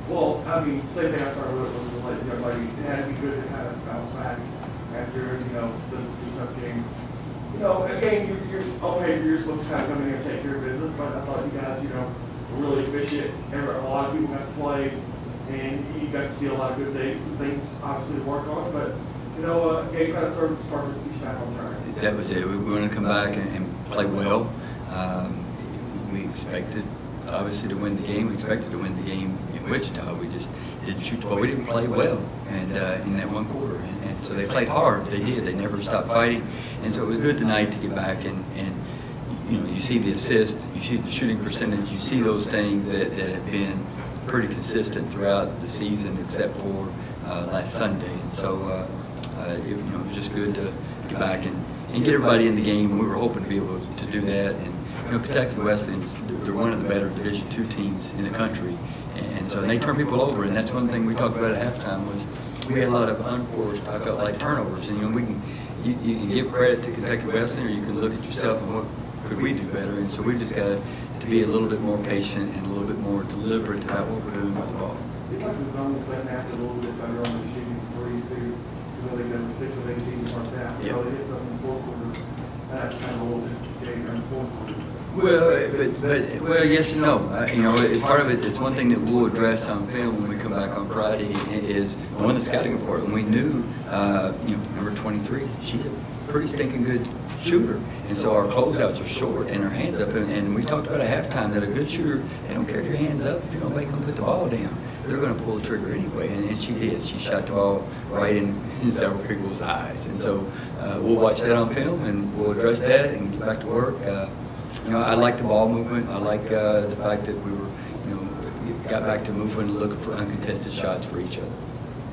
Well, I mean, same thing I started with was like, it had to be good to kind of bounce back after, the tough game. Again, you're okay, you're supposed to kind of come in here and take care of business, but I thought you guys, were really efficient. A lot of people got to play, and you got to see a lot of good things obviously to work on, but, again, you kind of served the Spartans each back on track. That was it. We wanted to come back and play well. We expected, obviously, to win the game. We expected to win the game in Wichita. We just didn't shoot the ball. We didn't play well and in that one quarter. And so they played hard. They did. They never stopped fighting. And so it was good tonight to get back and you see the assist, you see the shooting percentage, you see those things that have been pretty consistent throughout the season except for last Sunday. And so it was just good to get back and get everybody in the game. We were hoping to be able to do that. And Kentucky Wesleyan's, they're one of the better Division II teams in the country, and so they turn people over. And that's one thing we talked about at halftime was we had a lot of unforced, I felt like, turnovers. And you can give credit to Kentucky Wesleyan, or you can look at yourself and what could we do better. And so we just got to be a little bit more patient and a little bit more deliberate about what we're doing with the ball. It seemed like the zone was second half a little bit better on the shooting threes too. They got 6 of 18 in the first half. They hit something in the fourth quarter. That's kind of a little bit game in the fourth quarter. Well, yes and no. Part of it, it's one thing that we'll address on film when we come back on Friday is on the scouting report. And we knew, number 23, she's a pretty stinking good shooter. And so our closeouts are short and her hands up. And we talked about at halftime that a good shooter, they don't care if your hand's up, if you don't make them put the ball down. They're going to pull the trigger anyway, and she did. She shot the ball right in several people's eyes. And so we'll watch that on film, and we'll address that and get back to work. I like the ball movement. I like the fact that we were, got back to moving and looking for uncontested shots for each other.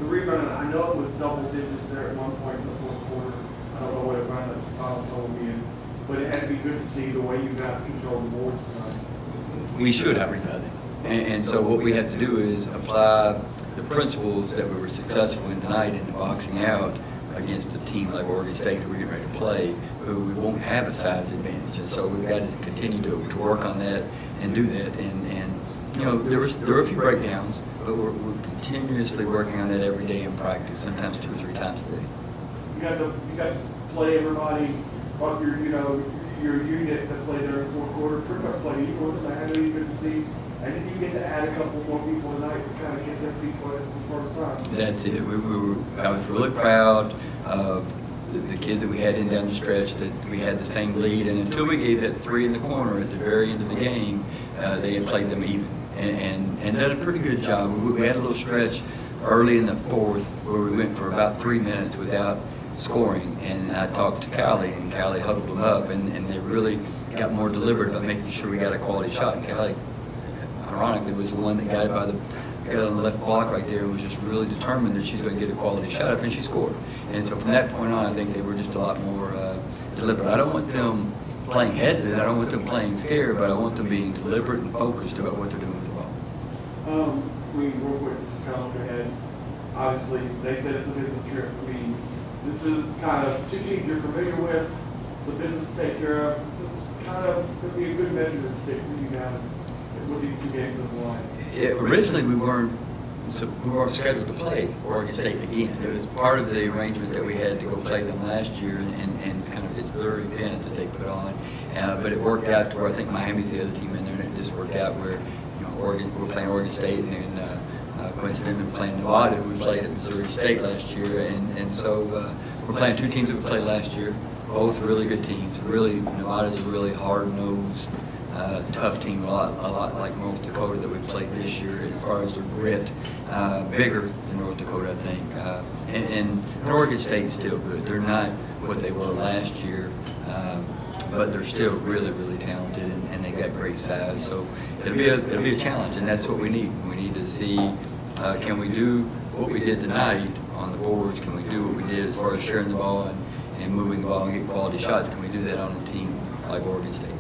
The rebound, I know it was double digits there at one point in the fourth quarter. I don't know what it wound up the final total being, but it had to be good to see the way you guys control the boards tonight. We should have rebounded. And so what we have to do is apply the principles that we were successful in tonight into boxing out against a team like Oregon State who we're getting ready to play, who we won't have a size advantage. And so we've got to continue to work on that and do that. And there were a few breakdowns, but we're continuously working on that every day in practice, sometimes 2 or 3 times a day. You got to play everybody of your unit that played there in the fourth quarter. Pretty much played equal with them. I know you could see. And then you get to add a couple more people tonight to kind of get their feet wet for the first time. That's it. I was really proud of the kids that we had in down the stretch, that we had the same lead. And until we gave that 3 in the corner at the very end of the game, they had played them even and done a pretty good job. We had a little stretch early in the fourth where we went for about 3 minutes without scoring. And I talked to Callie, and Callie huddled them up, and they really got more deliberate about making sure we got a quality shot. And Callie, ironically, was the one that got on the left block right there and was just really determined that she's going to get a quality shot up, and she scored. And so from that point on, I think they were just a lot more deliberate. I don't want them playing hesitant. I don't want them playing scared, but I want them being deliberate and focused about what they're doing with the ball. Real quick, just kind of look ahead. Obviously, they said it's a business trip. This is kind of 2 teams you're familiar with. It's a business to take care of. This is kind of going to be a good measuring stick for you guys with these 2 games of the line. Originally, we weren't scheduled to play Oregon State again. It was part of the arrangement that we had to go play them last year, and it's kind of it's their event that they put on. But it worked out to where I think Miami's the other team in there, and it just worked out where we're playing Oregon State, and then coincidentally we're playing Nevada, who we played at Missouri State last year, and so we're playing 2 teams that we played last year, both really good teams. Really, Nevada's a really hard-nosed, tough team, a lot like North Dakota that we played this year as far as their grit, bigger than North Dakota, I think. And Oregon State's still good. They're not what they were last year, but they're still really, really talented, and they've got great size. So it'll be a challenge, and that's what we need. We need to see can we do what we did tonight on the boards? Can we do what we did as far as sharing the ball and moving the ball and getting quality shots? Can we do that on a team like Oregon State?